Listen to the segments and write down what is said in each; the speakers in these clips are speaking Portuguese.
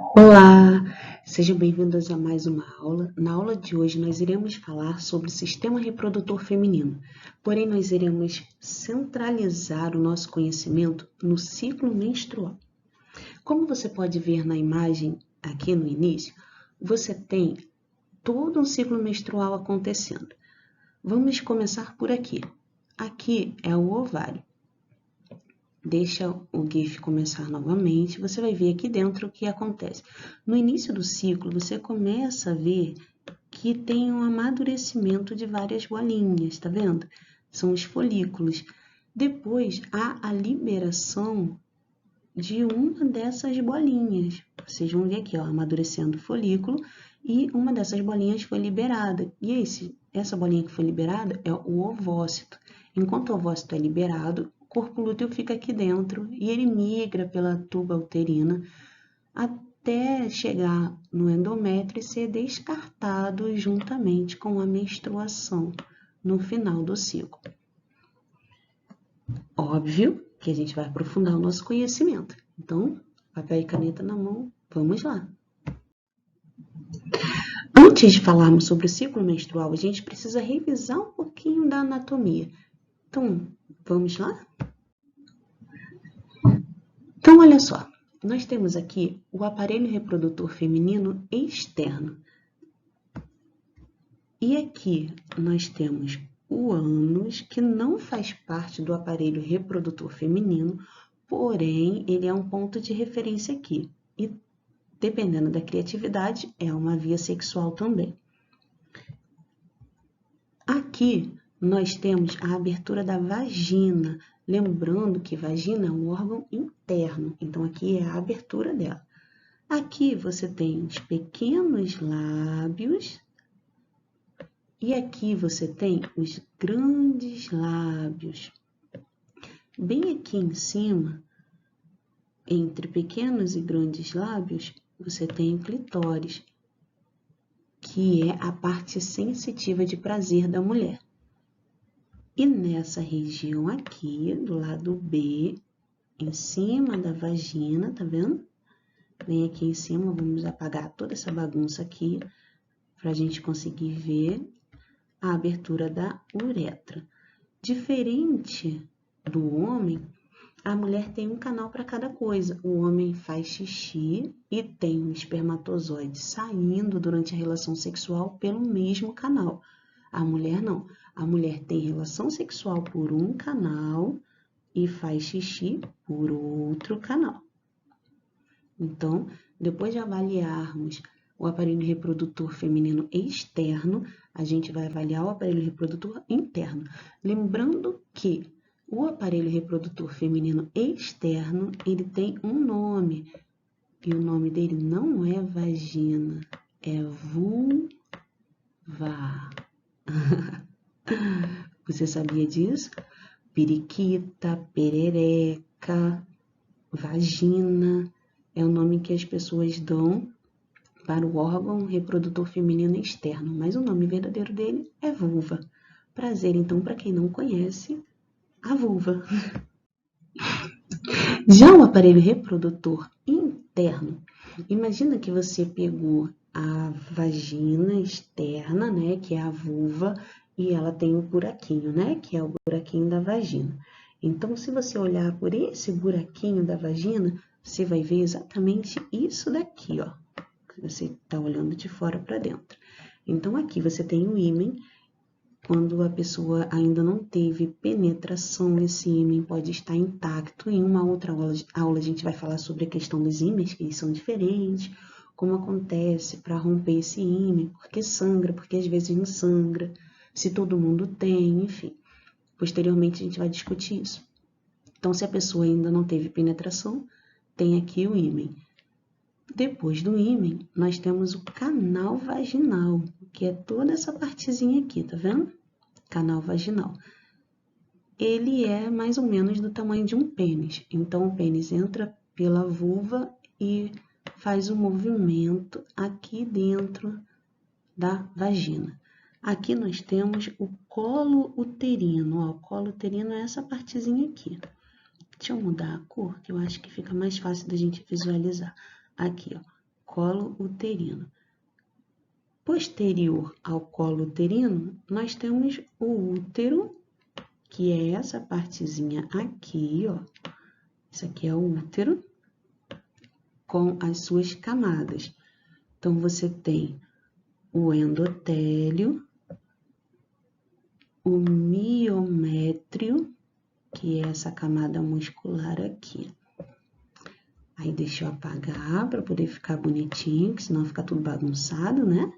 Olá, sejam bem-vindos a mais uma aula. Na aula de hoje nós iremos falar sobre o sistema reprodutor feminino, porém nós iremos centralizar o nosso conhecimento no ciclo menstrual. Como você pode ver na imagem aqui no início, você tem todo um ciclo menstrual acontecendo. Vamos começar por aqui. Aqui é o ovário. Deixa o GIF começar novamente, você vai ver aqui dentro o que acontece. No início do ciclo, você começa a ver que tem um amadurecimento de várias bolinhas, tá vendo? São os folículos. Depois, há a liberação de uma dessas bolinhas. Vocês vão ver aqui, ó, amadurecendo o folículo e uma dessas bolinhas foi liberada. E essa bolinha que foi liberada é o ovócito. Enquanto o ovócito é liberado, o corpo lúteo fica aqui dentro e ele migra pela tuba uterina até chegar no endométrio e ser descartado juntamente com a menstruação no final do ciclo. Óbvio que a gente vai aprofundar o nosso conhecimento. Então, papel e caneta na mão, vamos lá. Antes de falarmos sobre o ciclo menstrual, a gente precisa revisar um pouquinho da anatomia. Então, vamos lá? Então, olha só, nós temos aqui o aparelho reprodutor feminino externo. E aqui nós temos o ânus, que não faz parte do aparelho reprodutor feminino, porém, ele é um ponto de referência aqui. E, dependendo da criatividade, é uma via sexual também. Aqui, nós temos a abertura da vagina. Lembrando que vagina é um órgão interno, então aqui é a abertura dela. Aqui você tem os pequenos lábios e aqui você tem os grandes lábios. Bem aqui em cima, entre pequenos e grandes lábios, você tem o clitóris, que é a parte sensitiva de prazer da mulher. E nessa região aqui, do lado B, em cima da vagina, tá vendo? Vem aqui em cima, vamos apagar toda essa bagunça aqui, para a gente conseguir ver a abertura da uretra. Diferente do homem, a mulher tem um canal para cada coisa. O homem faz xixi e tem um espermatozoide saindo durante a relação sexual pelo mesmo canal. A mulher não. A mulher tem relação sexual por um canal e faz xixi por outro canal. Então, depois de avaliarmos o aparelho reprodutor feminino externo, a gente vai avaliar o aparelho reprodutor interno. Lembrando que o aparelho reprodutor feminino externo, ele tem um nome, e o nome dele não é vagina, é vulva. Você sabia disso? Periquita, perereca, vagina, é o nome que as pessoas dão para o órgão reprodutor feminino externo, mas o nome verdadeiro dele é vulva. Prazer, então, para quem não conhece, a vulva. Já o aparelho reprodutor interno, imagina que você pegou a vagina externa, né, que é a vulva, e ela tem um buraquinho, né, que é o buraquinho da vagina. Então, se você olhar por esse buraquinho da vagina, você vai ver exatamente isso daqui, ó. Você está olhando de fora para dentro. Então, aqui você tem o ímen. Quando a pessoa ainda não teve penetração, esse ímen pode estar intacto. Em uma outra aula a gente vai falar sobre a questão dos ímens, que eles são diferentes, como acontece para romper esse ímen, porque sangra, porque às vezes não sangra, se todo mundo tem, enfim. Posteriormente a gente vai discutir isso. Então, se a pessoa ainda não teve penetração, tem aqui o ímen. Depois do ímen, nós temos o canal vaginal, que é toda essa partezinha aqui, tá vendo? Canal vaginal. Ele é mais ou menos do tamanho de um pênis. Então, o pênis entra pela vulva e faz o movimento aqui dentro da vagina. Aqui nós temos o colo uterino. Ó, o colo uterino é essa partezinha aqui. Deixa eu mudar a cor, que eu acho que fica mais fácil da gente visualizar. Aqui, ó, colo uterino. Posterior ao colo uterino, nós temos o útero, que é essa partezinha aqui, ó. Isso aqui é o útero, com as suas camadas. Então, você tem o endotélio, o miométrio, que é essa camada muscular aqui. Aí, deixa eu apagar para poder ficar bonitinho, que senão fica tudo bagunçado, né?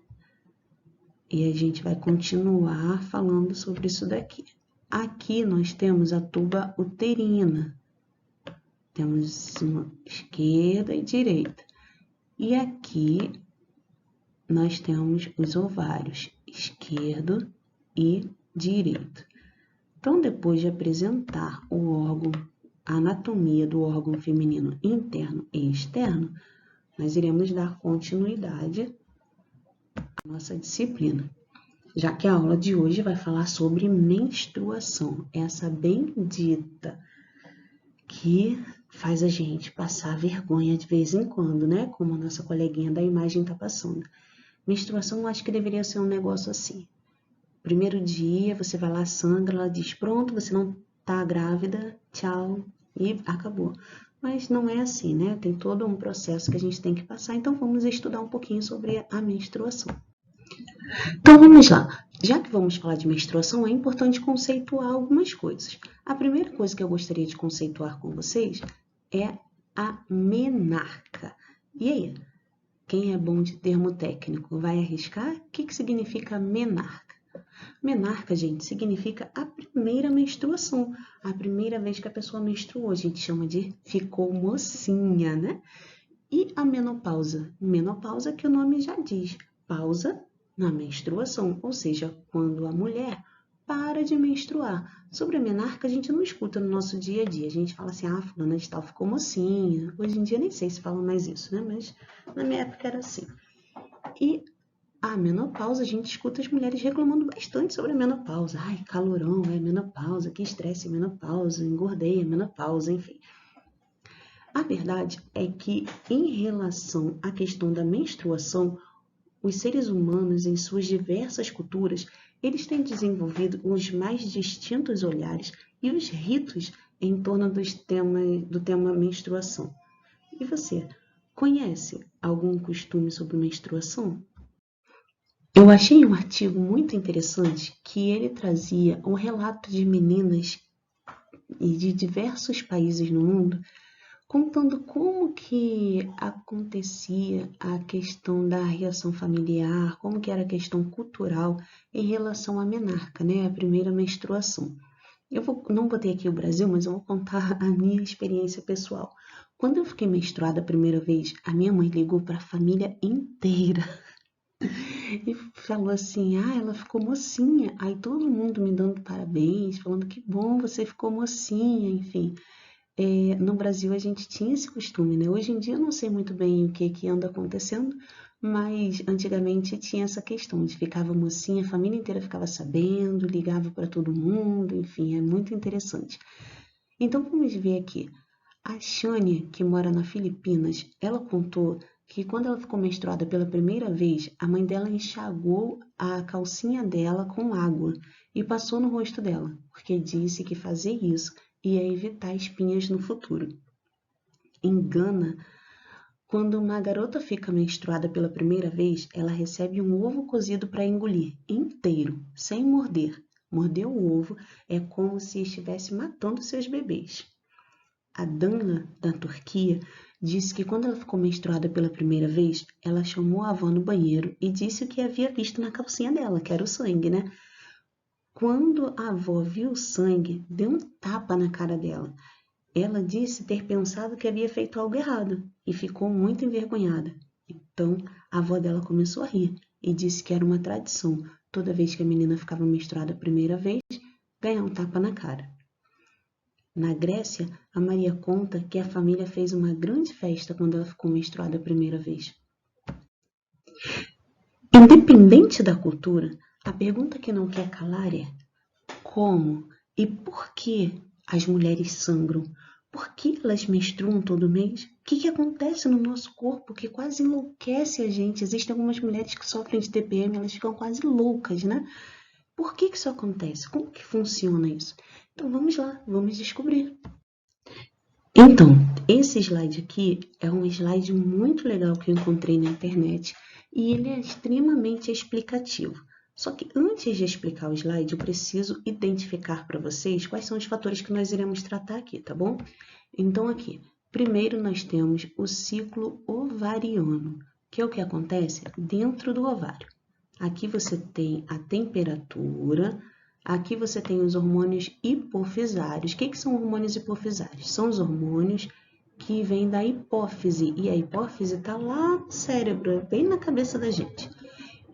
E a gente vai continuar falando sobre isso daqui. Aqui nós temos a tuba uterina. Temos uma esquerda e direita. E aqui nós temos os ovários, esquerdo e direito. Então, depois de apresentar o órgão, a anatomia do órgão feminino interno e externo, nós iremos dar continuidade nossa disciplina, já que a aula de hoje vai falar sobre menstruação, essa bendita que faz a gente passar vergonha de vez em quando, né? Como a nossa coleguinha da imagem tá passando. Menstruação, eu acho que deveria ser um negócio assim. Primeiro dia, você vai lá, sangra, ela diz, pronto, você não tá grávida, tchau, e acabou. Mas não é assim, né? Tem todo um processo que a gente tem que passar, então vamos estudar um pouquinho sobre a menstruação. Então vamos lá. Já que vamos falar de menstruação, é importante conceituar algumas coisas. A primeira coisa que eu gostaria de conceituar com vocês é a menarca. E aí, quem é bom de termo técnico vai arriscar? O que significa menarca? Menarca, gente, significa a primeira menstruação. A primeira vez que a pessoa menstruou, a gente chama de ficou mocinha, né? E a menopausa? Menopausa que o nome já diz, pausa na menstruação, ou seja, quando a mulher para de menstruar. Sobre a menarca a gente não escuta no nosso dia a dia, a gente fala assim, fulana de tal ficou mocinha. Hoje em dia nem sei se fala mais isso, né? Mas na minha época era assim. E a menopausa, a gente escuta as mulheres reclamando bastante sobre a menopausa. Ai, calorão, é menopausa, que estresse, menopausa, engordei, é menopausa, enfim. A verdade é que, em relação à questão da menstruação, os seres humanos, em suas diversas culturas, eles têm desenvolvido os mais distintos olhares e os ritos em torno do tema menstruação. E você, conhece algum costume sobre menstruação? Eu achei um artigo muito interessante que ele trazia um relato de meninas de diversos países no mundo contando como que acontecia a questão da reação familiar, como que era a questão cultural em relação à menarca, né, a primeira menstruação. Não botei aqui o Brasil, mas eu vou contar a minha experiência pessoal. Quando eu fiquei menstruada a primeira vez, a minha mãe ligou para a família inteira e falou assim, ela ficou mocinha. Aí todo mundo me dando parabéns, falando que bom, você ficou mocinha, enfim. No Brasil a gente tinha esse costume, né? Hoje em dia eu não sei muito bem o que anda acontecendo, mas antigamente tinha essa questão de ficava mocinha, a família inteira ficava sabendo, ligava para todo mundo, enfim, é muito interessante. Então vamos ver aqui. A Shania, que mora na Filipinas, ela contou que quando ela ficou menstruada pela primeira vez, a mãe dela enxagou a calcinha dela com água e passou no rosto dela, porque disse que fazer isso ia evitar espinhas no futuro. Em Gana, quando uma garota fica menstruada pela primeira vez, ela recebe um ovo cozido para engolir, inteiro, sem morder. Morder o ovo é como se estivesse matando seus bebês. A Dana, da Turquia, disse que quando ela ficou menstruada pela primeira vez, ela chamou a avó no banheiro e disse o que havia visto na calcinha dela, que era o sangue, né? Quando a avó viu o sangue, deu um tapa na cara dela. Ela disse ter pensado que havia feito algo errado e ficou muito envergonhada. Então, a avó dela começou a rir e disse que era uma tradição, toda vez que a menina ficava menstruada a primeira vez, ganhar um tapa na cara. Na Grécia, a Maria conta que a família fez uma grande festa quando ela ficou menstruada a primeira vez. Independente da cultura, a pergunta que não quer calar é como e por que as mulheres sangram? Por que elas menstruam todo mês? O que acontece no nosso corpo que quase enlouquece a gente? Existem algumas mulheres que sofrem de TPM, elas ficam quase loucas, né? Por que isso acontece? Como que funciona isso? Então vamos lá, vamos descobrir. Então, esse slide aqui é um slide muito legal que eu encontrei na internet e ele é extremamente explicativo. Só que antes de explicar o slide, eu preciso identificar para vocês quais são os fatores que nós iremos tratar aqui, tá bom? Então aqui, primeiro nós temos o ciclo ovariano, que é o que acontece dentro do ovário. Aqui você tem a temperatura, aqui você tem os hormônios hipofisários. O que são hormônios hipofisários? São os hormônios que vêm da hipófise, e a hipófise está lá no cérebro, bem na cabeça da gente.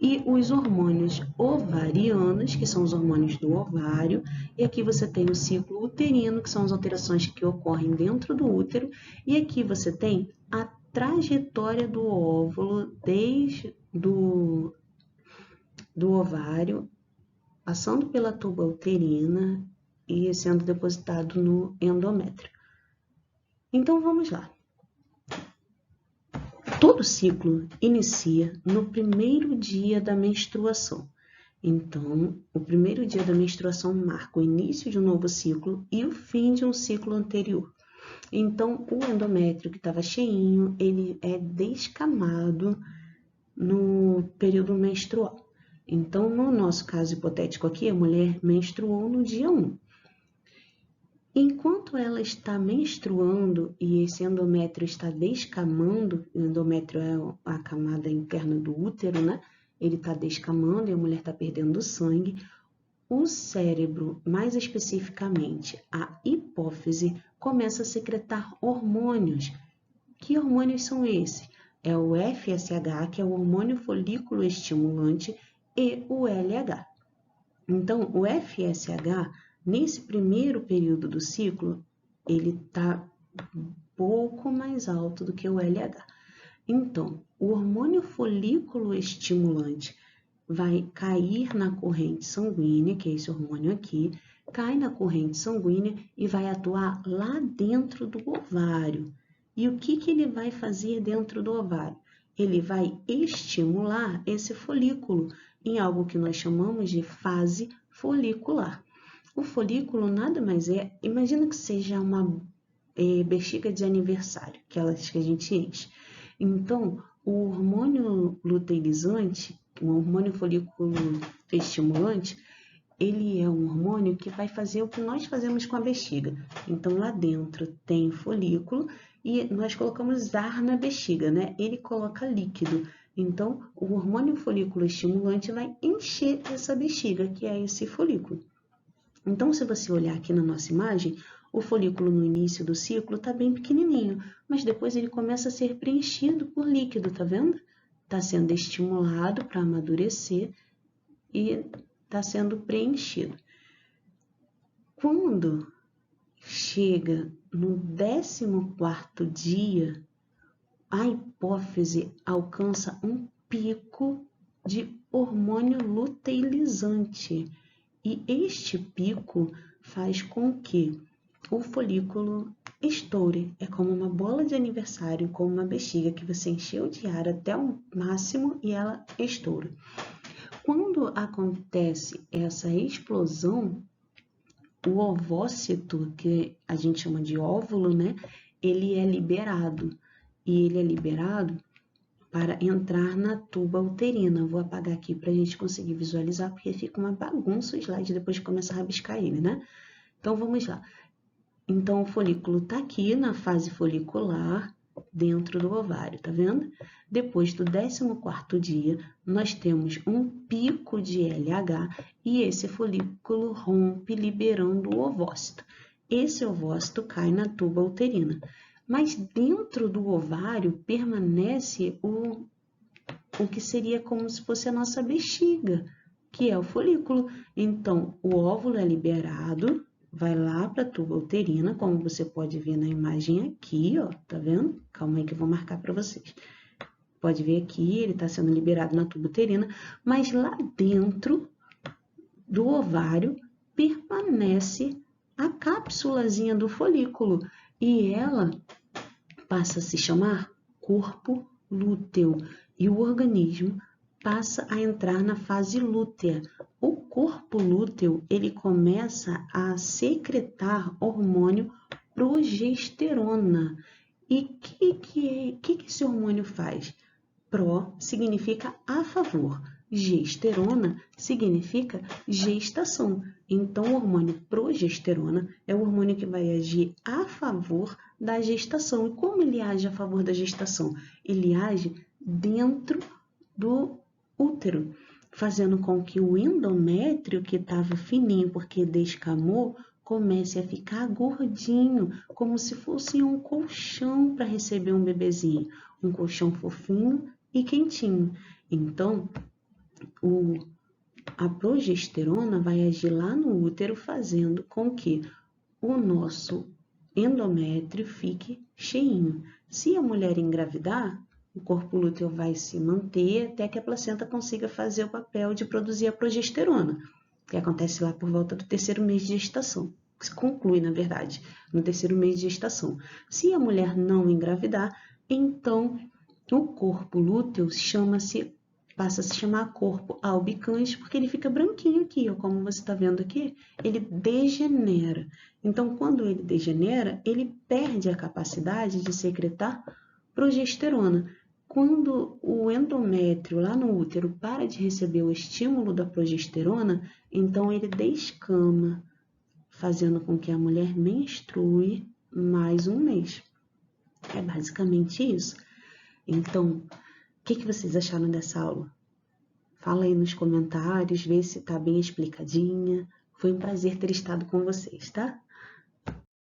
E os hormônios ovarianos, que são os hormônios do ovário, e aqui você tem o ciclo uterino, que são as alterações que ocorrem dentro do útero, e aqui você tem a trajetória do óvulo desde do ovário, passando pela tuba uterina e sendo depositado no endométrio. Então vamos lá. Todo ciclo inicia no primeiro dia da menstruação. Então, o primeiro dia da menstruação marca o início de um novo ciclo e o fim de um ciclo anterior. Então, o endométrio que estava cheinho, ele é descamado no período menstrual. Então, no nosso caso hipotético aqui, a mulher menstruou no dia 1. Enquanto ela está menstruando e esse endométrio está descamando, o endométrio é a camada interna do útero, né? Ele está descamando e a mulher está perdendo sangue. O cérebro, mais especificamente a hipófise, começa a secretar hormônios. Que hormônios são esses? É o FSH, que é o hormônio folículo estimulante, e o LH. Então, o FSH, nesse primeiro período do ciclo, ele está um pouco mais alto do que o LH. Então, o hormônio folículo estimulante vai cair na corrente sanguínea, que é esse hormônio aqui, cai na corrente sanguínea e vai atuar lá dentro do ovário. E o que ele vai fazer dentro do ovário? Ele vai estimular esse folículo em algo que nós chamamos de fase folicular. O folículo nada mais é, imagina que seja uma bexiga de aniversário, aquelas que a gente enche. Então, o hormônio luteinizante, o hormônio folículo estimulante, ele é um hormônio que vai fazer o que nós fazemos com a bexiga. Então, lá dentro tem folículo e nós colocamos ar na bexiga, né? Ele coloca líquido. Então, o hormônio folículo estimulante vai encher essa bexiga, que é esse folículo. Então, se você olhar aqui na nossa imagem, o folículo no início do ciclo está bem pequenininho, mas depois ele começa a ser preenchido por líquido, tá vendo? Está sendo estimulado para amadurecer e está sendo preenchido. Quando chega no 14º dia, a hipófise alcança um pico de hormônio luteinizante. E este pico faz com que o folículo estoure. É como uma bola de aniversário, como uma bexiga que você encheu de ar até o máximo e ela estoura. Quando acontece essa explosão, o ovócito, que a gente chama de óvulo, né? Ele é liberado. E ele é liberado para entrar na tuba uterina. Vou apagar aqui para a gente conseguir visualizar, porque fica uma bagunça o slide depois que começa a rabiscar ele, né? Então, vamos lá. Então, o folículo está aqui na fase folicular, dentro do ovário, tá vendo? Depois do 14º dia, nós temos um pico de LH e esse folículo rompe, liberando o ovócito. Esse ovócito cai na tuba uterina. Mas dentro do ovário permanece o que seria como se fosse a nossa bexiga, que é o folículo. Então, o óvulo é liberado, vai lá para a tuba uterina, como você pode ver na imagem aqui, ó, tá vendo? Calma aí que eu vou marcar para vocês. Pode ver aqui, ele está sendo liberado na tuba uterina, mas lá dentro do ovário permanece a cápsulazinha do folículo, e ela passa a se chamar corpo lúteo e o organismo passa a entrar na fase lútea. O corpo lúteo, ele começa a secretar hormônio progesterona. E o que esse hormônio faz? Pró significa a favor, gesterona significa gestação. Então, o hormônio progesterona é o hormônio que vai agir a favor da gestação. E como ele age a favor da gestação? Ele age dentro do útero, fazendo com que o endométrio, que estava fininho porque descamou, comece a ficar gordinho, como se fosse um colchão para receber um bebezinho, um colchão fofinho e quentinho. Então, a progesterona vai agir lá no útero, fazendo com que o nosso endométrio fique cheinho. Se a mulher engravidar, o corpo lúteo vai se manter até que a placenta consiga fazer o papel de produzir a progesterona, que acontece lá por volta do 3º mês de gestação. Se conclui, na verdade, no 3º mês de gestação. Se a mulher não engravidar, então o corpo lúteo passa a se chamar corpo albicans, porque ele fica branquinho aqui, ó, como você está vendo aqui, ele degenera. Então, quando ele degenera, ele perde a capacidade de secretar progesterona. Quando o endométrio lá no útero para de receber o estímulo da progesterona, então ele descama, fazendo com que a mulher menstrue mais um mês. É basicamente isso. Então, o que vocês acharam dessa aula? Fala aí nos comentários, vê se está bem explicadinha. Foi um prazer ter estado com vocês, tá?